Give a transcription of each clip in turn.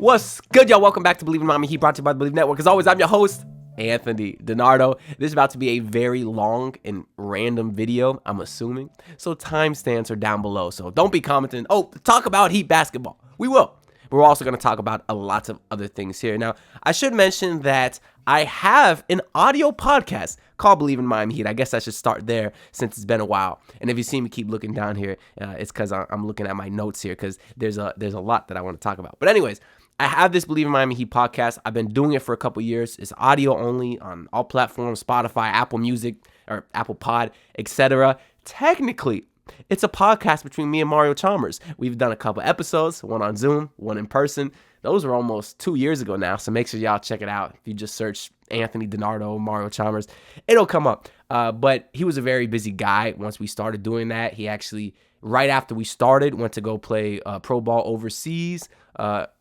What's good, y'all? Welcome back to Bleav in Miami Heat, brought to you by the Bleav Network. As always, I'm your host, Anthony DiNardo. This is about to be a very long and random video, I'm assuming. So timestamps are down below. So don't be commenting, oh, talk about Heat basketball. We will. We're also going to talk about a lot of other things here. Now, I should mention that I have an audio podcast called Bleav in Miami Heat. I guess I should start there since it's been a while. And if you see me keep looking down here, it's because I'm looking at my notes here because there's a lot that I want to talk about. But anyways, I have this Bleav in Miami Heat podcast. I've been doing it for a couple years. It's audio only on all platforms, Spotify, Apple Music, or Apple Pod, etc. Technically, it's a podcast between me and Mario Chalmers. We've done a couple episodes, one on Zoom, one in person. Those were almost 2 years ago now, so make sure y'all check it out. If you just search Anthony DiNardo, Mario Chalmers, it'll come up. But he was a very busy guy once we started doing that. He actually, right after we started, went to go play pro ball overseas.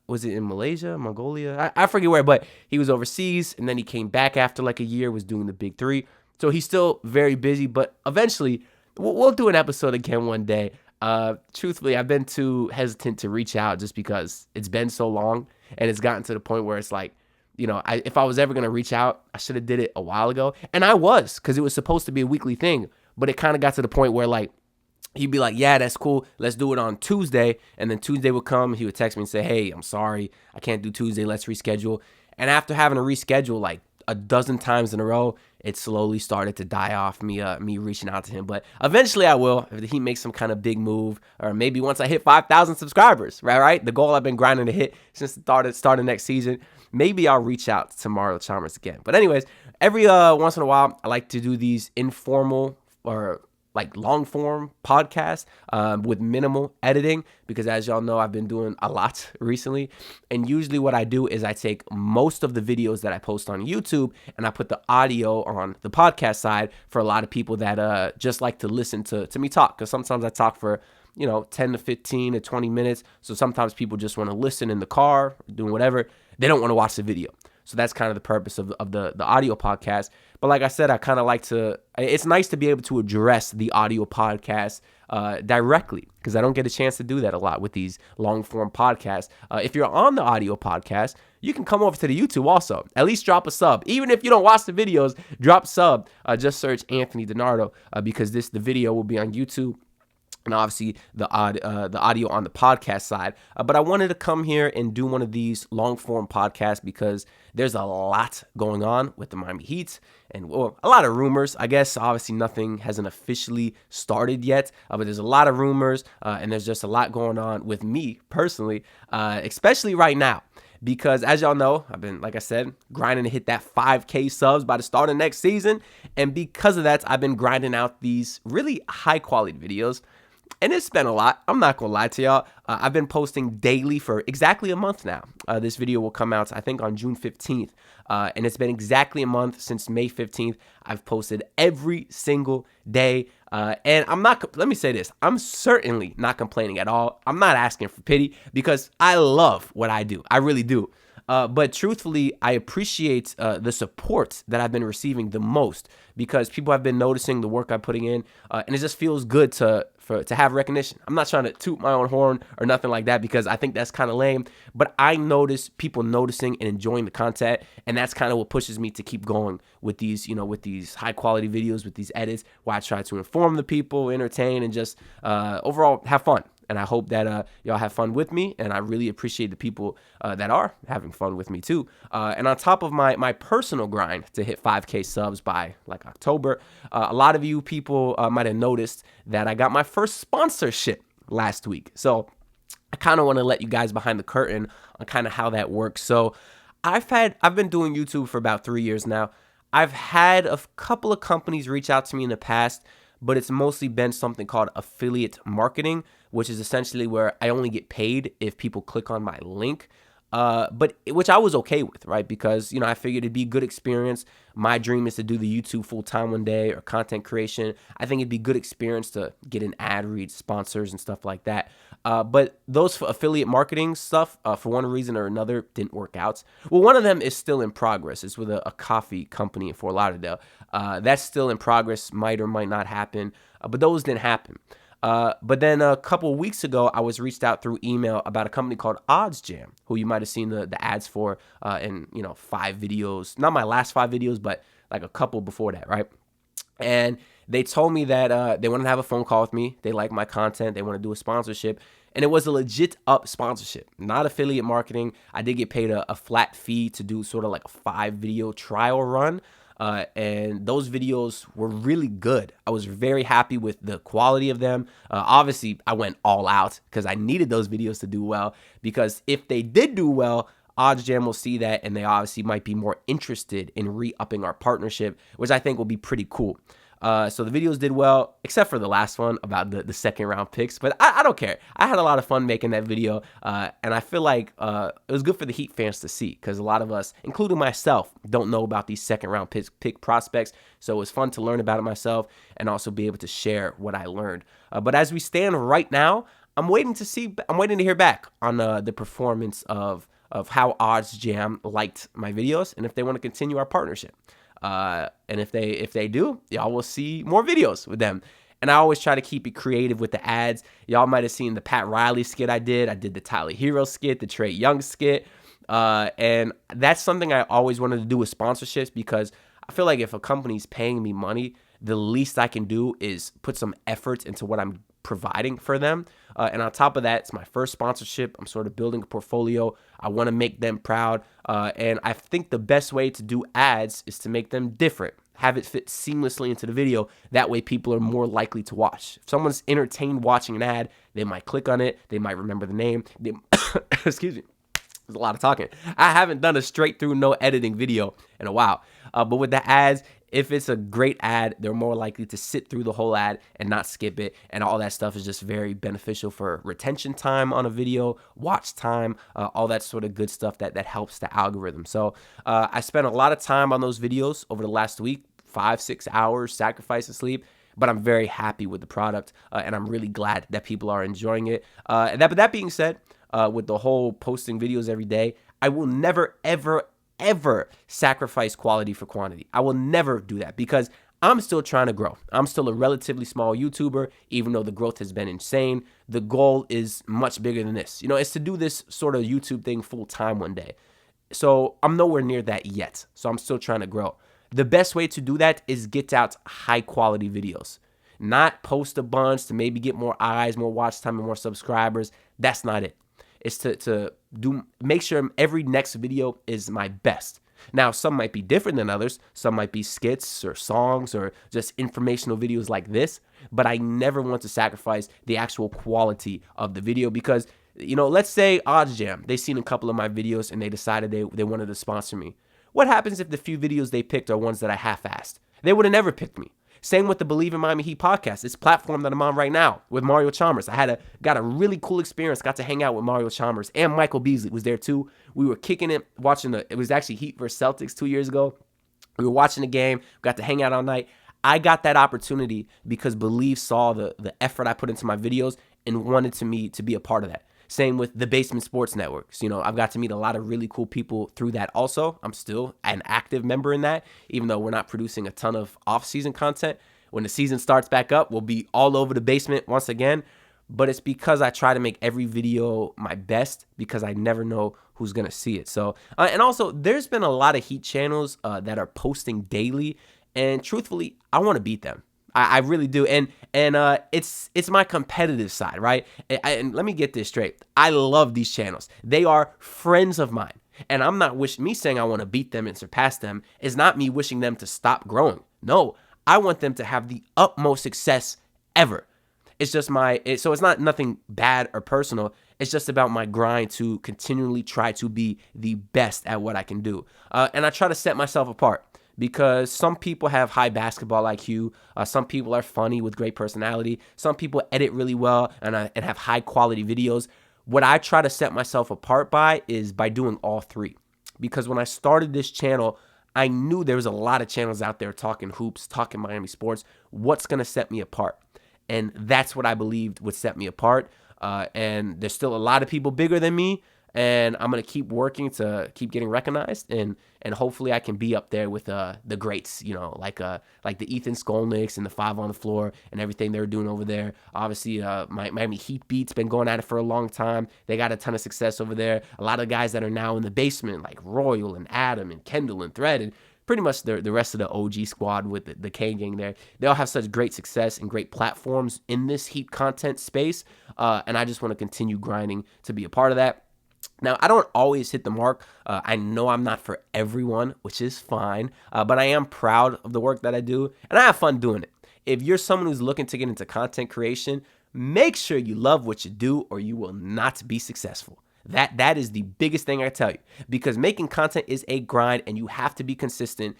Was it in Malaysia, Mongolia? I forget where, but he was overseas, and then he came back after like a year, was doing the Big Three. So he's still very busy, but eventually we'll do an episode again one day. Truthfully, I've been too hesitant to reach out just because it's been so long, and it's gotten to the point where it's like, you know, if I was ever going to reach out, I should have did it a while ago. And I was, because it was supposed to be a weekly thing, but it kind of got to the point where like, he'd be like, yeah, that's cool. Let's do it on Tuesday. And then Tuesday would come. He would text me and say, hey, I'm sorry. I can't do Tuesday. Let's reschedule. And after having to reschedule like a dozen times in a row, it slowly started to die off me reaching out to him. But eventually I will, if he makes some kind of big move, or maybe once I hit 5,000 subscribers, right? The goal I've been grinding to hit since the start of next season. Maybe I'll reach out to Mario Chalmers again. But anyways, every once in a while, I like to do these informal or like long form podcasts with minimal editing, because as y'all know, I've been doing a lot recently. And usually what I do is I take most of the videos that I post on YouTube and I put the audio on the podcast side for a lot of people that just like to listen to me talk. Because sometimes I talk for 10 to 15 to 20 minutes. So sometimes people just want to listen in the car, doing whatever. They don't want to watch the video. So that's kind of the purpose of the audio podcast. But like I said, I kind of like to, it's nice to be able to address the audio podcast directly, because I don't get a chance to do that a lot with these long form podcasts. If you're on the audio podcast, you can come over to the YouTube also. At least drop a sub. Even if you don't watch the videos, drop sub. Just search Anthony DiNardo because the video will be on YouTube. And obviously the audio on the podcast side. But I wanted to come here and do one of these long form podcasts because there's a lot going on with the Miami Heat and a lot of rumors. I guess obviously nothing hasn't officially started yet, but there's a lot of rumors and there's just a lot going on with me personally, especially right now. Because as y'all know, I've been, like I said, grinding to hit that 5K subs by the start of next season. And because of that, I've been grinding out these really high quality videos. And it's been a lot. I'm not going to lie to y'all. I've been posting daily for exactly a month now. This video will come out, I think, on June 15th. And it's been exactly a month since May 15th. I've posted every single day. And let me say this. I'm certainly not complaining at all. I'm not asking for pity because I love what I do. I really do. But truthfully, I appreciate the support that I've been receiving the most because people have been noticing the work I'm putting in, and it just feels good to have recognition. I'm not trying to toot my own horn or nothing like that because I think that's kind of lame, but I notice people noticing and enjoying the content, and that's kind of what pushes me to keep going with these, with these high quality videos, with these edits, where I try to inform the people, entertain, and just overall have fun. And I hope that y'all have fun with me, and I really appreciate the people that are having fun with me too. And on top of my personal grind to hit 5K subs by like October, a lot of you people might have noticed that I got my first sponsorship last week. So I kind of want to let you guys behind the curtain on kind of how that works. So I've been doing YouTube for about 3 years now. I've had a couple of companies reach out to me in the past, but it's mostly been something called affiliate marketing, which is essentially where I only get paid if people click on my link, which I was okay with, right? Because, I figured it'd be a good experience. My dream is to do the YouTube full time one day or content creation. I think it'd be a good experience to get an ad read, sponsors and stuff like that. But those affiliate marketing stuff, for one reason or another, didn't work out. Well, one of them is still in progress. It's with a coffee company in Fort Lauderdale. That's still in progress, might or might not happen, but those didn't happen. But then a couple of weeks ago, I was reached out through email about a company called Odds Jam, who you might have seen the ads for in 5 videos. Not my last 5 videos, but like a couple before that, right? And they told me that they wanted to have a phone call with me. They like my content. They want to do a sponsorship. And it was a legit up sponsorship, not affiliate marketing. I did get paid a flat fee to do sort of like a 5 video trial run. And those videos were really good. I was very happy with the quality of them. Obviously, I went all out because I needed those videos to do well. Because if they did do well, Odds Jam will see that, and they obviously might be more interested in re-upping our partnership, which I think will be pretty cool. So the videos did well, except for the last one about the second round picks. But I don't care. I had a lot of fun making that video. And I feel like it was good for the Heat fans to see, because a lot of us, including myself, don't know about these second round pick prospects. So it was fun to learn about it myself and also be able to share what I learned. But as we stand right now, I'm waiting to hear back on the performance of how Odds Jam liked my videos and if they want to continue our partnership. And if they do, y'all will see more videos with them. And I always try to keep it creative with the ads. Y'all might have seen the Pat Riley skit I did. I did the Tyler Hero skit, the Trae Young skit. And that's something I always wanted to do with sponsorships, because I feel like if a company's paying me money, the least I can do is put some effort into what I'm providing for them. And on top of that, it's my first sponsorship. I'm sort of building a portfolio. I want to make them proud. And I think the best way to do ads is to make them different. Have it fit seamlessly into the video. That way people are more likely to watch. If someone's entertained watching an ad, they might click on it. They might remember the name. Excuse me. There's a lot of talking. I haven't done a straight through, no editing video in a while. But with the ads, if it's a great ad, they're more likely to sit through the whole ad and not skip it. And all that stuff is just very beneficial for retention time on a video, watch time, all that sort of good stuff that helps the algorithm. So I spent a lot of time on those videos over the last week, 5-6 hours, sacrificing sleep. But I'm very happy with the product, and I'm really glad that people are enjoying it. But that being said, with the whole posting videos every day, I will never, ever sacrifice quality for quantity. I will never do that, because I'm still trying to grow. I'm still a relatively small YouTuber, even though the growth has been insane. The goal is much bigger than this. It's to do this sort of YouTube thing full time one day. So I'm nowhere near that yet. So I'm still trying to grow. The best way to do that is get out high quality videos, not post a bunch to maybe get more eyes, more watch time, and more subscribers. That's not it. It's to make sure every next video is my best. Now, some might be different than others. Some might be skits or songs or just informational videos like this. But I never want to sacrifice the actual quality of the video, because, let's say Odds Jam, they've seen a couple of my videos and they decided they wanted to sponsor me. What happens if the few videos they picked are ones that I half-assed? They would have never picked me. Same with the Bleav in Miami Heat podcast, this platform that I'm on right now with Mario Chalmers. I got a really cool experience, got to hang out with Mario Chalmers, and Michael Beasley was there too. We were kicking it, it was actually Heat versus Celtics 2 years ago. We were watching the game, got to hang out all night. I got that opportunity because Bleav saw the effort I put into my videos and wanted me to be a part of that. Same with the Basement Sports Networks. I've got to meet a lot of really cool people through that also. I'm still an active member in that, even though we're not producing a ton of off-season content. When the season starts back up, we'll be all over the basement once again. But it's because I try to make every video my best, because I never know who's going to see it. So, and also, there's been a lot of Heat channels that are posting daily. And truthfully, I want to beat them. I really do. And it's my competitive side, right? And let me get this straight. I love these channels. They are friends of mine. And I'm not me saying I want to beat them and surpass them is not me wishing them to stop growing. No, I want them to have the utmost success ever. It's just so it's not nothing bad or personal. It's just about my grind to continually try to be the best at what I can do. And I try to set myself apart, because some people have high basketball IQ. Some people are funny with great personality. Some people edit really well and have high quality videos. What I try to set myself apart is by doing all three. Because when I started this channel, I knew there was a lot of channels out there talking hoops, talking Miami sports. What's going to set me apart? And that's what I believed would set me apart. And there's still a lot of people bigger than me. and I'm gonna keep working to keep getting recognized, and hopefully I can be up there with the greats, like the Ethan Skolnicks and the Five on the Floor and everything they're doing over there. Obviously, Miami Heat Beat's been going at it for a long time. They got a ton of success over there. A lot of guys that are now in the basement, like Royal and Adam and Kendall and Thread, and pretty much the rest of the OG squad with the K gang there. They all have such great success and great platforms in this Heat content space, and I just want to continue grinding to be a part of that. Now, I don't always hit the mark. I know I'm not for everyone, which is fine, but I am proud of the work that I do, and I have fun doing it. If you're someone who's looking to get into content creation, make sure you love what you do or you will not be successful. That is the biggest thing I tell you, because making content is a grind and you have to be consistent.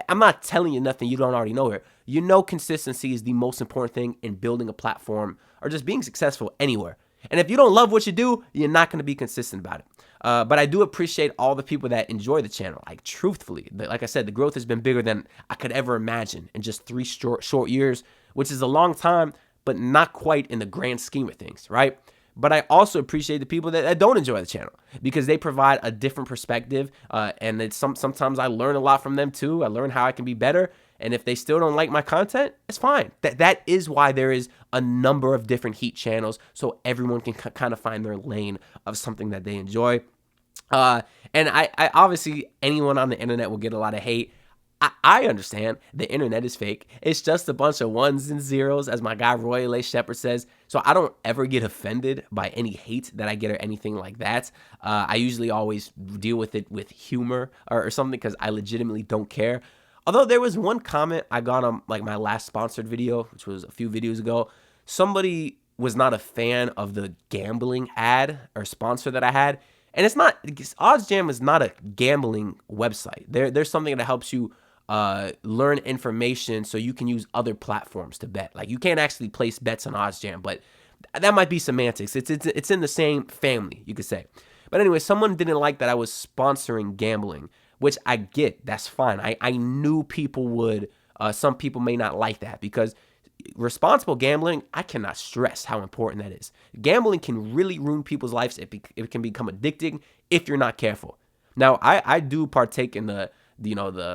I'm not telling you nothing you don't already know here. Consistency is the most important thing in building a platform or just being successful anywhere. And if you don't love what you do, you're not going to be consistent about it. But I do appreciate all the people that enjoy the channel. Like, truthfully, like I said, the growth has been bigger than I could ever imagine in just 3 short years, which is a long time, but not quite in the grand scheme of things, right? But I also appreciate the people that don't enjoy the channel, because they provide a different perspective, and it's sometimes I learn a lot from them too. I learn how I can be better, and if they still don't like my content, it's fine. That is why there is a number of different Heat channels, so everyone can kind of find their lane of something that they enjoy. And I obviously, anyone on the internet will get a lot of hate. I understand the internet is fake. It's just a bunch of ones and zeros, as my guy Roy L. Shepard says. So I don't ever get offended by any hate that I get or anything like that. I usually always deal with it with humor or something, because I legitimately don't care. Although there was one comment I got on like my last sponsored video, which was a few videos ago. Somebody was not a fan of the gambling ad or sponsor that I had. And it's not, OddsJam is not a gambling website. There's something that helps you learn information so you can use other platforms to bet. Like, you can't actually place bets on OddsJam, but that might be semantics. It's in the same family, you could say. But anyway, someone didn't like that I was sponsoring gambling, which I get. That's fine. I knew people would, some people may not like that, because responsible gambling, I cannot stress how important that is. Gambling can really ruin people's lives. It can become addicting if you're not careful. Now, I do partake in the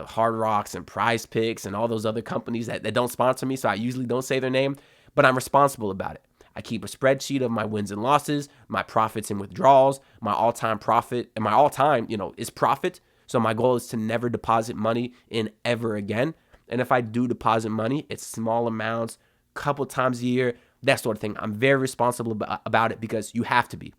Hard Rocks and Prize Picks and all those other companies that don't sponsor me, so I usually don't say their name, but I'm responsible about it. I keep a spreadsheet of my wins and losses, my profits and withdrawals, my all-time profit, and my all-time, is profit. So my goal is to never deposit money in ever again. And if I do deposit money, it's small amounts, couple times a year, that sort of thing. I'm very responsible about it, because you have to be.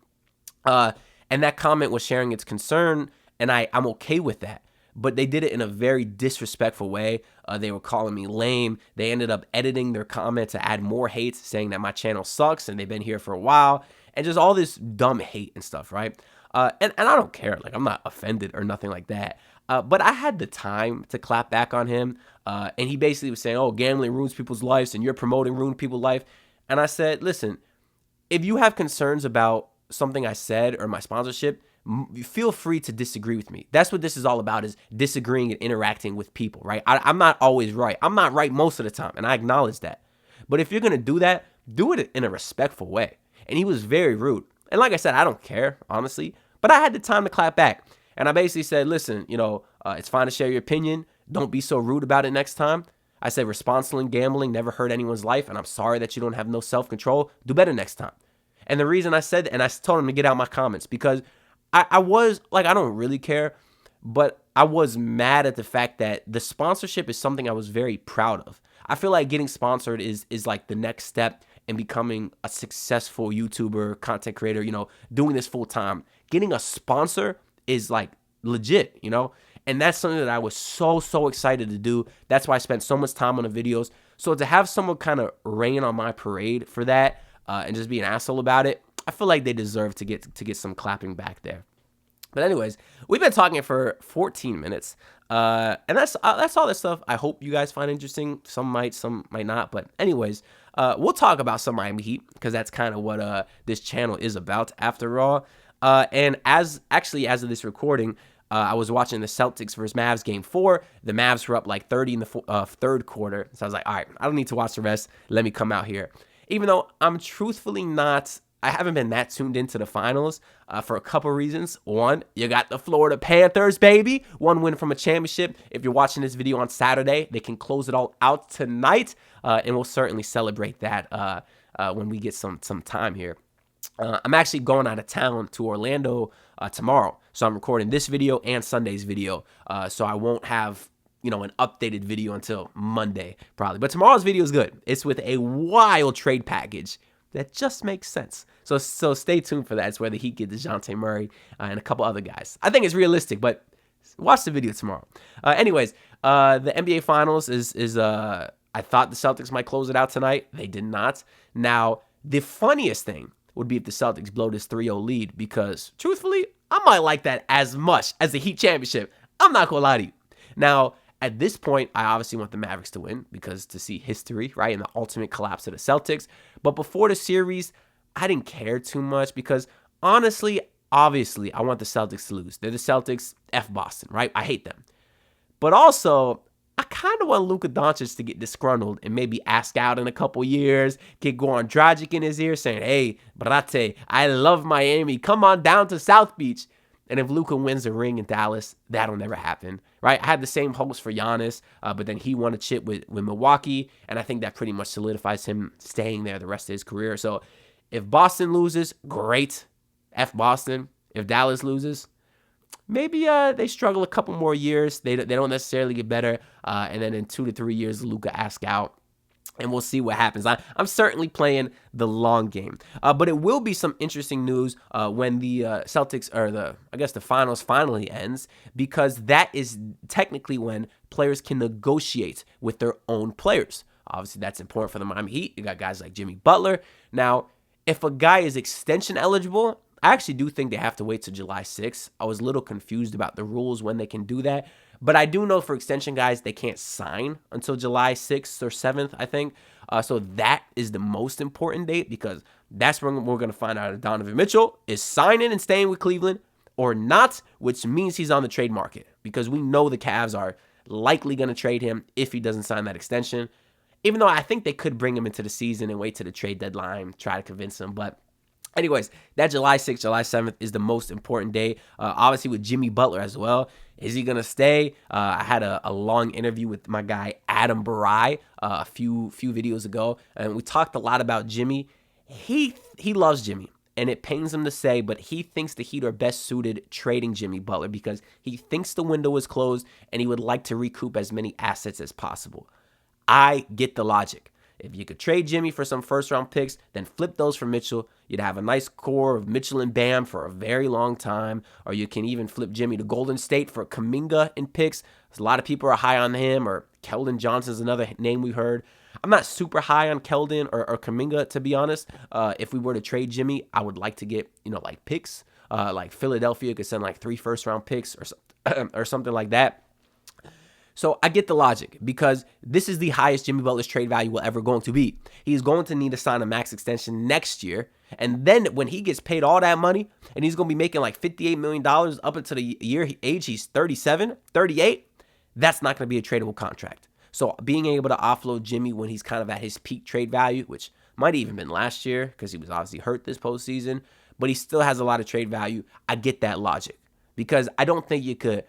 And that comment was sharing its concern, and I'm okay with that. But they did it in a very disrespectful way. They were calling me lame. They ended up editing their comment to add more hate, saying that my channel sucks and they've been here for a while, and just all this dumb hate and stuff, right? And I don't care. Like, I'm not offended or nothing like that. But I had the time to clap back on him. And he basically was saying, oh, gambling ruins people's lives and you're promoting ruin people's life. And I said, listen, if you have concerns about something I said or my sponsorship, feel free to disagree with me. That's what this is all about, is disagreeing and interacting with people, right? I'm not always right. I'm not right most of the time, and I acknowledge that. But if you're going to do that, do it in a respectful way. And he was very rude. And like I said, I don't care, honestly. But I had the time to clap back. And I basically said, listen, it's fine to share your opinion. Don't be so rude about it next time. I said, responsible gambling never hurt anyone's life, and I'm sorry that you don't have no self-control. Do better next time. And the reason I said that, and I told him to get out my comments, because I was, like, I don't really care, but I was mad at the fact that the sponsorship is something I was very proud of. I feel like getting sponsored is like the next step in becoming a successful YouTuber, content creator, doing this full time. Getting a sponsor is like legit, and that's something that I was so excited to do. That's why I spent so much time on the videos. So to have someone kind of rain on my parade for that, and just be an asshole about it, I feel like they deserve to get some clapping back there. But anyways, we've been talking for 14 minutes, and that's all the stuff I hope you guys find interesting. Some might not. But anyways, we'll talk about some Miami Heat, because that's kind of what this channel is about after all. And as of this recording, I was watching the Celtics versus Mavs game 4. The Mavs were up like 30 in the third quarter. So I was like, all right, I don't need to watch the rest. Let me come out here. Even though I'm truthfully not I haven't been that tuned into the finals for a couple reasons. One, you got the Florida Panthers, baby. One win from a championship. If you're watching this video on Saturday, they can close it all out tonight, and we'll certainly celebrate that when we get some time here. I'm actually going out of town to Orlando tomorrow, so I'm recording this video and Sunday's video, so I won't have an updated video until Monday probably. But tomorrow's video is good. It's with a wild trade package that just makes sense. So stay tuned for that. It's where the Heat get DeJounte Murray and a couple other guys. I think it's realistic, but watch the video tomorrow. Anyways, the NBA Finals is I thought the Celtics might close it out tonight. They did not. Now, the funniest thing would be if the Celtics blow this 3-0 lead, because truthfully, I might like that as much as the Heat championship. I'm not gonna lie to you. Now, at this point, I obviously want the Mavericks to win because to see history, right, and the ultimate collapse of the Celtics. But before the series, I didn't care too much because honestly, obviously, I want the Celtics to lose. They're the Celtics, F Boston, right? I hate them. But also, I kind of want Luka Doncic to get disgruntled and maybe ask out in a couple years, get Goran Dragic in his ear saying, hey, brate, I love Miami. Come on down to South Beach. And if Luka wins a ring in Dallas, that'll never happen, right? I had the same hopes for Giannis, but then he won a chip with Milwaukee, and I think that pretty much solidifies him staying there the rest of his career. So if Boston loses, great. F Boston. If Dallas loses, maybe they struggle a couple more years. They don't necessarily get better, and then in 2 to 3 years, Luka asks out. And we'll see what happens. I'm certainly playing the long game. But it will be some interesting news when the Celtics, or the finals finally ends, because that is technically when players can negotiate with their own players. Obviously, that's important for the Miami Heat. You got guys like Jimmy Butler. Now, if a guy is extension eligible, I actually do think they have to wait till July 6th. I was a little confused about the rules when they can do that. But I do know for extension guys, they can't sign until July 6th or 7th, I think. So that is the most important date, because that's when we're going to find out if Donovan Mitchell is signing and staying with Cleveland or not, which means he's on the trade market, because we know the Cavs are likely going to trade him if he doesn't sign that extension. Even though I think they could bring him into the season and wait to the trade deadline, try to convince him. But anyways, that July 6th, July 7th is the most important day. Obviously with Jimmy Butler as well. Is he going to stay? I had a long interview with my guy Adam Barai a few videos ago, and we talked a lot about Jimmy. He loves Jimmy, and it pains him to say, but he thinks the Heat are best suited trading Jimmy Butler because he thinks the window is closed and he would like to recoup as many assets as possible. I get the logic. If you could trade Jimmy for some first-round picks, then flip those for Mitchell. You'd have a nice core of Mitchell and Bam for a very long time. Or you can even flip Jimmy to Golden State for Kuminga in picks. A lot of people are high on him, or Keldon Johnson's another name we heard. I'm not super high on Keldon or Kuminga, to be honest. If we were to trade Jimmy, I would like to get, like picks. Like Philadelphia could send like 3 first-round picks or something like that. So I get the logic, because this is the highest Jimmy Butler's trade value will ever going to be. He's going to need to sign a max extension next year. And then when he gets paid all that money, and he's going to be making like $58 million up until the age he's 37, 38, that's not going to be a tradable contract. So being able to offload Jimmy when he's kind of at his peak trade value, which might have even been last year because he was obviously hurt this postseason, but he still has a lot of trade value. I get that logic, because I don't think you could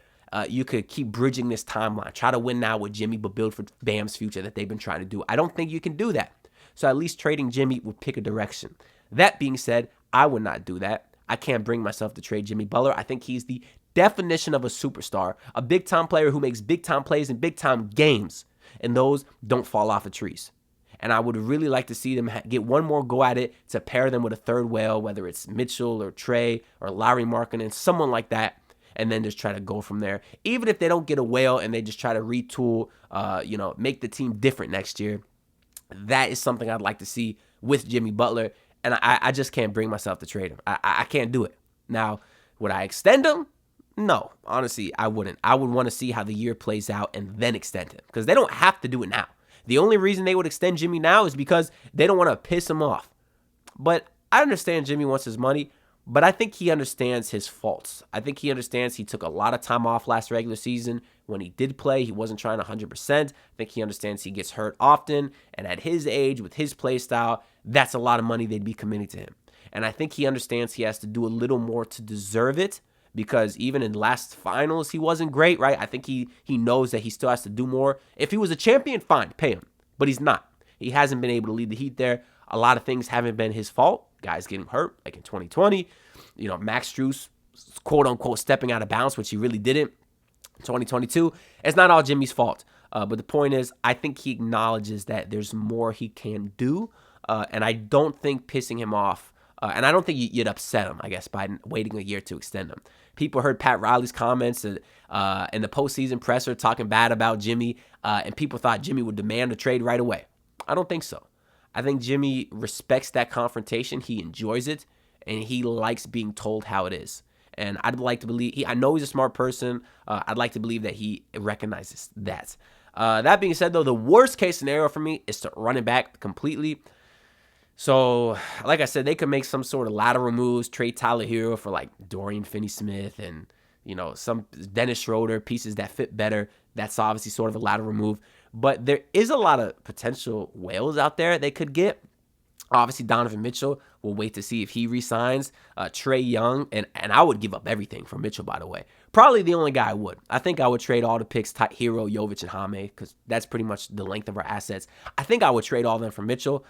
keep bridging this timeline. Try to win now with Jimmy, but build for Bam's future that they've been trying to do. I don't think you can do that. So at least trading Jimmy would pick a direction. That being said, I would not do that. I can't bring myself to trade Jimmy Butler. I think he's the definition of a superstar, a big-time player who makes big-time plays in big-time games, and those don't fall off of trees. And I would really like to see them get one more go at it to pair them with a third whale, whether it's Mitchell or Trey or Larry Markkinen, someone like that, and then just try to go from there. Even if they don't get a whale and they just try to retool, make the team different next year, that is something I'd like to see with Jimmy Butler, and I just can't bring myself to trade him. I can't do it. Now, would I extend him? No, honestly, I wouldn't. I would want to see how the year plays out and then extend him, because they don't have to do it now. The only reason they would extend Jimmy now is because they don't want to piss him off. But I understand Jimmy wants his money, but I think he understands his faults. I think he understands he took a lot of time off last regular season. When he did play, he wasn't trying 100%. I think he understands he gets hurt often. And at his age, with his play style, that's a lot of money they'd be committing to him. And I think he understands he has to do a little more to deserve it, because even in last finals, he wasn't great, right? I think he knows that he still has to do more. If he was a champion, fine, pay him. But he's not. He hasn't been able to lead the Heat there. A lot of things haven't been his fault. Guys getting hurt, like in 2020. Max Strus, quote unquote, stepping out of bounds, which he really didn't. 2022, it's not all Jimmy's fault. But the point is, I think he acknowledges that there's more he can do. And I don't think pissing him off, and I don't think you'd upset him, I guess, by waiting a year to extend him. People heard Pat Riley's comments in the postseason presser talking bad about Jimmy, and people thought Jimmy would demand a trade right away. I don't think so. I think Jimmy respects that confrontation. He enjoys it, and he likes being told how it is. And I'd like to believe, I know he's a smart person. I'd like to believe that he recognizes that. That being said, though, the worst case scenario for me is to run it back completely. So, like I said, they could make some sort of lateral moves, trade Tyler Hero for like Dorian Finney-Smith and, some Dennis Schroeder, pieces that fit better. That's obviously sort of a lateral move. But there is a lot of potential whales out there they could get. Obviously, Donovan Mitchell, we'll wait to see if he resigns. Trae Young, and I would give up everything for Mitchell, by the way. Probably the only guy I would. I think I would trade all the picks, Hero, Jovic, and Jaime, because that's pretty much the length of our assets. I think I would trade all of them for Mitchell.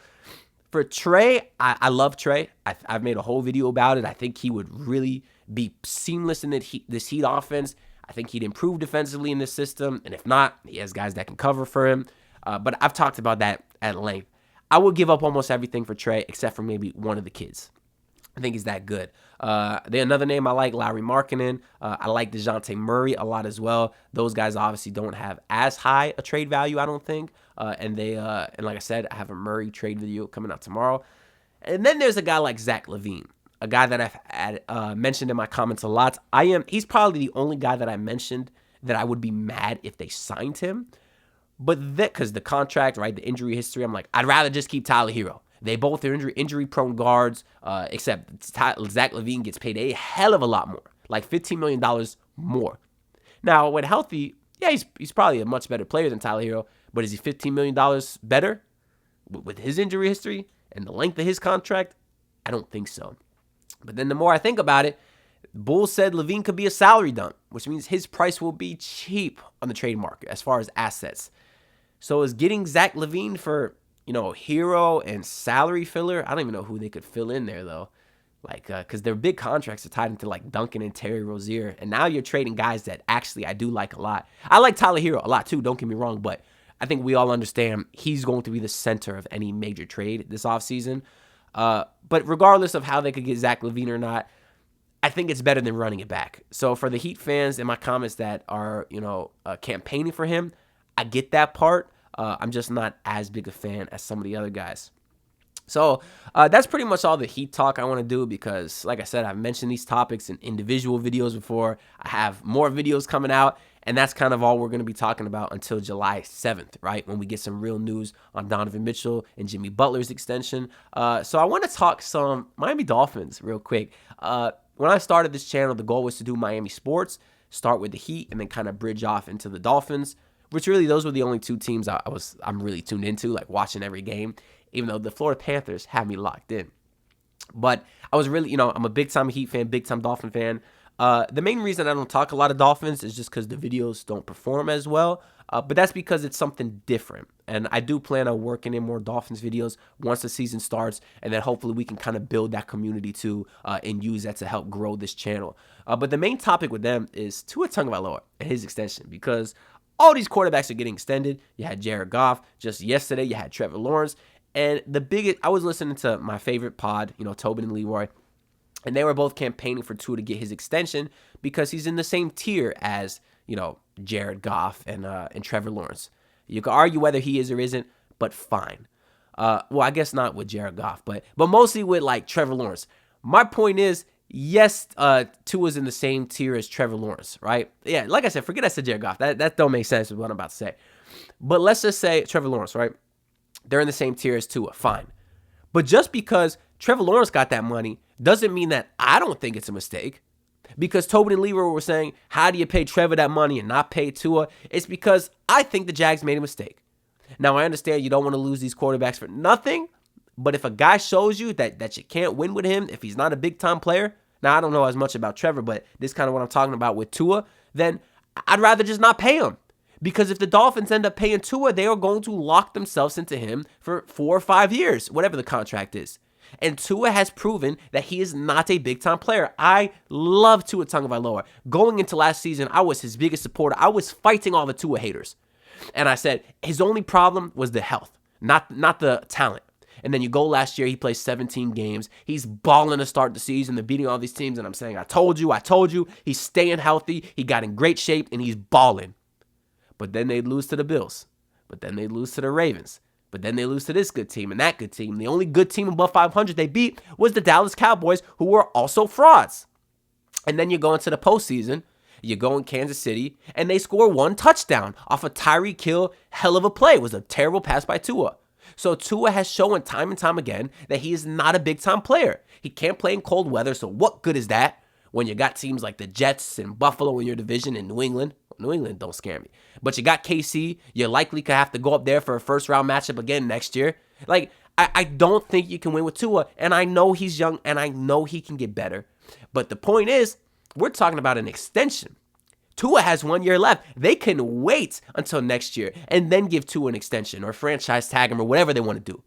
For Trae, I love Trae. I've made a whole video about it. I think he would really be seamless in this Heat offense. I think he'd improve defensively in this system. And if not, he has guys that can cover for him. But I've talked about that at length. I would give up almost everything for Trae except for maybe one of the kids. I think he's that good. Then another name I like, Lauri Markkanen. I like DeJounte Murray a lot as well. Those guys obviously don't have as high a trade value, I don't think. And like I said, I have a Murray trade video coming out tomorrow. And then there's a guy like Zach LaVine, a guy that I've mentioned in my comments a lot. He's probably the only guy that I mentioned that I would be mad if they signed him. But because the contract, right, the injury history, I'm like, I'd rather just keep Tyler Hero. They both are injury-prone guards, except Zach LaVine gets paid a hell of a lot more, like $15 million more. Now, when healthy, yeah, he's probably a much better player than Tyler Hero, but is he $15 million better with his injury history and the length of his contract? I don't think so. But then the more I think about it, Bulls said LaVine could be a salary dump, which means his price will be cheap on the trade market as far as assets. So is getting Zach LaVine for, Hero and salary filler? I don't even know who they could fill in there, though. Like, because their big contracts are tied into, like, Duncan and Terry Rozier. And now you're trading guys that actually I do like a lot. I like Tyler Hero a lot, too. Don't get me wrong. But I think we all understand he's going to be the center of any major trade this offseason. But regardless of how they could get Zach LaVine or not, I think it's better than running it back. So for the Heat fans in my comments that are, campaigning for him, I get that part. I'm just not as big a fan as some of the other guys. So that's pretty much all the Heat talk I want to do because, like I said, I've mentioned these topics in individual videos before. I have more videos coming out, and that's kind of all we're going to be talking about until July 7th, right, when we get some real news on Donovan Mitchell and Jimmy Butler's extension. So I want to talk some Miami Dolphins real quick. When I started this channel, the goal was to do Miami sports, start with the Heat, and then kind of bridge off into the Dolphins, which really those were the only two teams I'm really tuned into, like watching every game, even though the Florida Panthers had me locked in. But I was really, I'm a big-time Heat fan, big-time Dolphin fan. The main reason I don't talk a lot of Dolphins is just because the videos don't perform as well. But that's because it's something different. And I do plan on working in more Dolphins videos once the season starts. And then hopefully we can kind of build that community too and use that to help grow this channel. But the main topic with them is Tua Tagovailoa and his extension. Because all these quarterbacks are getting extended. You had Jared Goff. Just yesterday, you had Trevor Lawrence. And I was listening to my favorite pod, Tobin and Leroy. And they were both campaigning for Tua to get his extension because he's in the same tier as, Jared Goff and Trevor Lawrence. You can argue whether he is or isn't, but fine. Well, I guess not with Jared Goff, but mostly with like Trevor Lawrence. My point is, yes, Tua's in the same tier as Trevor Lawrence, right? Yeah, like I said, forget I said Jared Goff. That don't make sense with what I'm about to say. But let's just say Trevor Lawrence, right? They're in the same tier as Tua, fine. But just because Trevor Lawrence got that money doesn't mean that I don't think it's a mistake. Because Tobin and Leroy were saying, how do you pay Trevor that money and not pay Tua? It's because I think the Jags made a mistake. Now, I understand you don't want to lose these quarterbacks for nothing, But if a guy shows you that you can't win with him, if he's not a big-time player, now I don't know as much about Trevor, but this is kind of what I'm talking about with Tua, then I'd rather just not pay him. Because if the Dolphins end up paying Tua, they are going to lock themselves into him for 4 or 5 years, whatever the contract is. And Tua has proven that he is not a big-time player. I love Tua Tagovailoa. Going into last season, I was his biggest supporter. I was fighting all the Tua haters. And I said his only problem was the health, not the talent. And then you go last year, he plays 17 games. He's balling to start the season. They're beating all these teams. And I'm saying, I told you. He's staying healthy. He got in great shape, and he's balling. But then they lose to the Bills. But then they lose to the Ravens. But then they lose to this good team and that good team. The only good team above 500 they beat was the Dallas Cowboys, who were also frauds. And then you go into the postseason. You go in Kansas City, and they score 1 touchdown off a Tyreek Hill hell of a play. It was a terrible pass by Tua. So Tua has shown time and time again that he is not a big-time player. He can't play in cold weather, so what good is that when you got teams like the Jets and Buffalo in your division in New England? New England don't scare me. But you got KC. You likely could have to go up there for a first-round matchup again next year. Like, I don't think you can win with Tua, and I know he's young, and I know he can get better. But the point is, we're talking about an extension. Tua has 1 year left. They can wait until next year and then give Tua an extension or franchise tag him or whatever they want to do.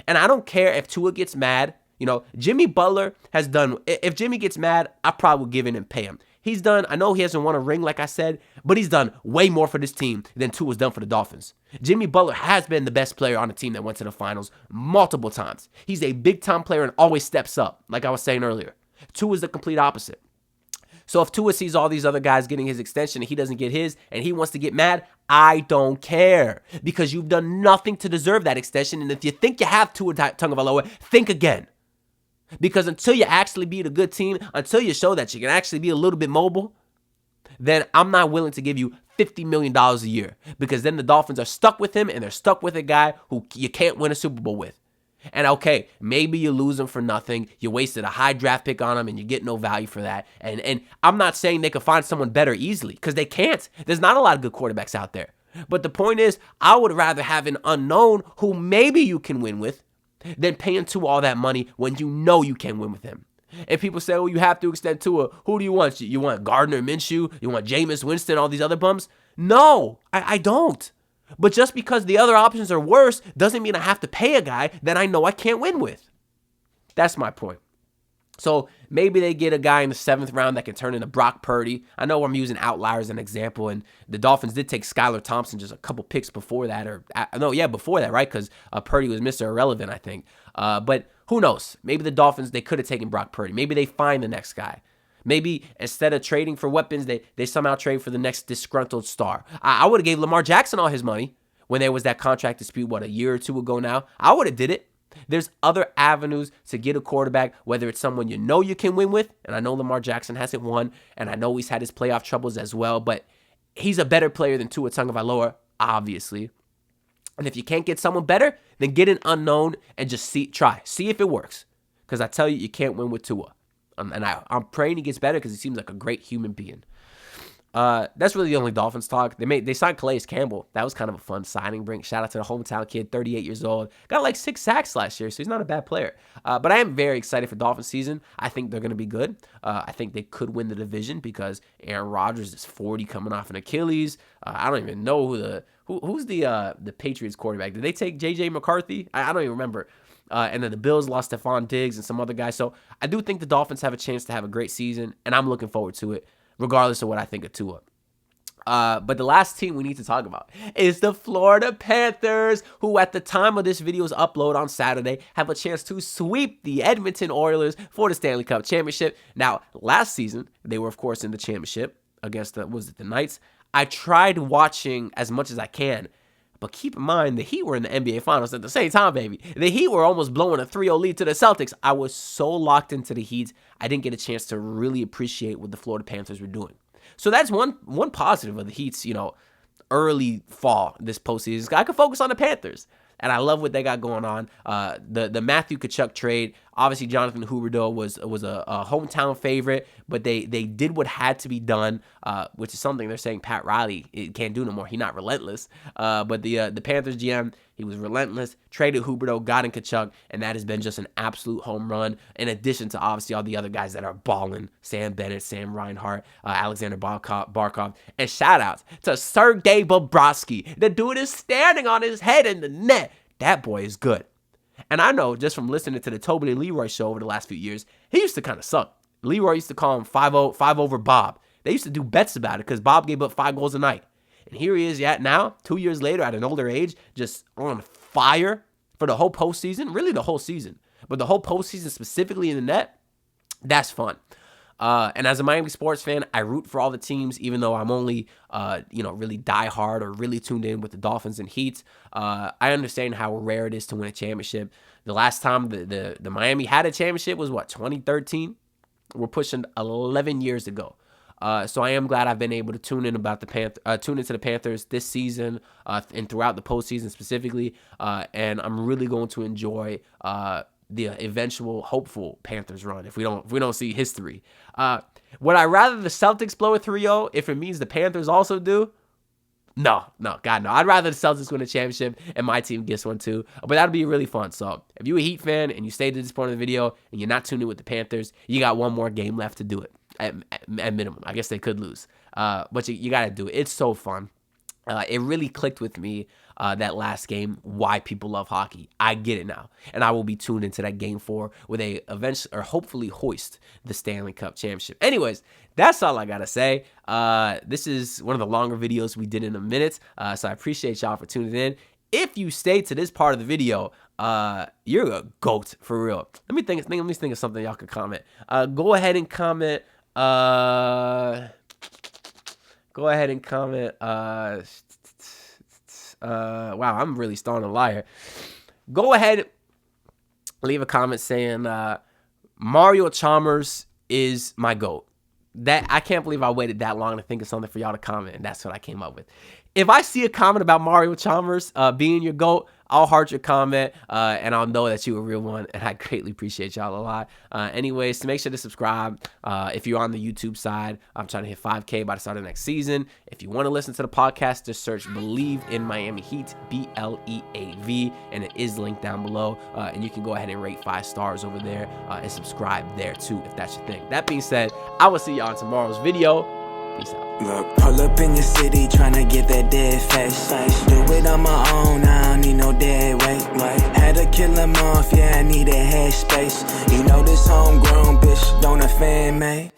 And I don't care if Tua gets mad. You know, Jimmy Butler has done, if Jimmy gets mad, I probably will give in and pay him. He's done, I know he hasn't won a ring like I said, but he's done way more for this team than Tua's done for the Dolphins. Jimmy Butler has been the best player on a team that went to the finals multiple times. He's a big-time player and always steps up, like I was saying earlier. Tua's the complete opposite. So if Tua sees all these other guys getting his extension and he doesn't get his and he wants to get mad, I don't care because you've done nothing to deserve that extension. And if you think you have Tua Tagovailoa, think again. Because until you actually beat a good team, until you show that you can actually be a little bit mobile, then I'm not willing to give you $50 million a year because then the Dolphins are stuck with him and they're stuck with a guy who you can't win a Super Bowl with. And okay, maybe you lose him for nothing. You wasted a high draft pick on him and you get no value for that. And I'm not saying they could find someone better easily because they can't. There's not a lot of good quarterbacks out there. But the point is, I would rather have an unknown who maybe you can win with than paying Tua all that money when you know you can win with him. And people say, well, you have to extend Tua. Who do you want? You want Gardner Minshew? You want Jameis Winston? All these other bums? No, I don't. But just because the other options are worse doesn't mean I have to pay a guy that I know I can't win with. That's my point. So maybe they get a guy in the 7th round that can turn into Brock Purdy. I know I'm using outliers as an example, and the Dolphins did take Skylar Thompson just a couple picks before that, before that, right? Because Purdy was Mr. Irrelevant, I think. But who knows? Maybe the Dolphins, they could have taken Brock Purdy. Maybe they find the next guy. Maybe instead of trading for weapons, they somehow trade for the next disgruntled star. I would have gave Lamar Jackson all his money when there was that contract dispute, a year or two ago now. I would have did it. There's other avenues to get a quarterback, whether it's someone you know you can win with, and I know Lamar Jackson hasn't won, and I know he's had his playoff troubles as well, but he's a better player than Tua Tagovailoa, obviously. And if you can't get someone better, then get an unknown and just try. See if it works. Because I tell you, you can't win with Tua. And I'm praying he gets better because he seems like a great human being. That's really the only Dolphins talk. They signed Calais Campbell. That was kind of a fun signing. Shout out to the hometown kid, 38 years old. Got like 6 sacks last year, so he's not a bad player. But I am very excited for Dolphins season. I think they're going to be good. I think they could win the division because Aaron Rodgers is 40 coming off an Achilles. I don't even know who's the Patriots quarterback. Did they take J.J. McCarthy? I don't even remember. And then the Bills lost Stephon Diggs and some other guys. So I do think the Dolphins have a chance to have a great season, and I'm looking forward to it, regardless of what I think of Tua. But the last team we need to talk about is the Florida Panthers, who at the time of this video's upload on Saturday have a chance to sweep the Edmonton Oilers for the Stanley Cup Championship. Now, last season, they were, of course, in the championship against the Knights. I tried watching as much as I can, but keep in mind, the Heat were in the NBA Finals at the same time, baby. The Heat were almost blowing a 3-0 lead to the Celtics. I was so locked into the Heat, I didn't get a chance to really appreciate what the Florida Panthers were doing. So that's one positive of the Heat's, early fall this postseason. I could focus on the Panthers, and I love what they got going on. The Matthew Tkachuk trade Obviously, Jonathan Huberdeau was a hometown favorite, but they did what had to be done, which is something they're saying Pat Riley can't do no more. He's not relentless. But the Panthers GM, he was relentless, traded Huberdeau, got in Kachuk, and that has been just an absolute home run, in addition to obviously all the other guys that are balling, Sam Bennett, Sam Reinhart, Alexander Barkov, and shout-outs to Sergei Bobrovsky. The dude is standing on his head in the net. That boy is good. And I know just from listening to the Tobin and Leroy show over the last few years, he used to kind of suck. Leroy used to call him 5 over Bob. They used to do bets about it because Bob gave up 5 goals a night. And here he is now, 2 years later at an older age, just on fire for the whole postseason. Really the whole season. But the whole postseason specifically in the net, that's fun. And as a Miami sports fan, I root for all the teams, even though I'm only, really diehard or really tuned in with the Dolphins and Heat. I understand how rare it is to win a championship. The last time the Miami had a championship was 2013? We're pushing 11 years ago. So I am glad I've been able to tune into the Panthers this season and throughout the postseason specifically. And I'm really going to enjoy the eventual hopeful Panthers run if we don't see history. Would I rather the Celtics blow a 3-0 if it means the Panthers also do? No, God, no. I'd rather the Celtics win a championship and my team gets one too. But that'd be really fun. So if you're a Heat fan and you stayed to this point of the video and you're not tuned in with the Panthers, you got one more game left to do it at minimum. I guess they could lose. But you got to do it. It's so fun. It really clicked with me that last game, why people love hockey. I get it now. And I will be tuned into that game 4 where they eventually or hopefully hoist the Stanley Cup championship. Anyways, that's all I got to say. This is one of the longer videos we did in a minute. So I appreciate y'all for tuning in. If you stayed to this part of the video, you're a GOAT for real. Let me think of something y'all could comment. Go ahead and comment. Wow, I'm really starting to lie here. Go ahead, leave a comment saying Mario Chalmers is my GOAT. That I can't believe I waited that long to think of something for y'all to comment, and that's what I came up with. If I see a comment about Mario Chalmers being your GOAT, I'll heart your comment, and I'll know that you're a real one, and I greatly appreciate y'all a lot. Anyways, so make sure to subscribe. If you're on the YouTube side, I'm trying to hit 5K by the start of next season. If you want to listen to the podcast, just search Bleav in Miami Heat, BLEAV, and it is linked down below, and you can go ahead and rate 5 stars over there and subscribe there too if that's your thing. That being said, I will see y'all in tomorrow's video. Peace out. Look, pull up in your city tryna get that dead face. Do it on my own, I don't need no dead weight. Had to kill him off, yeah, I need a head space. You know this homegrown bitch don't offend me.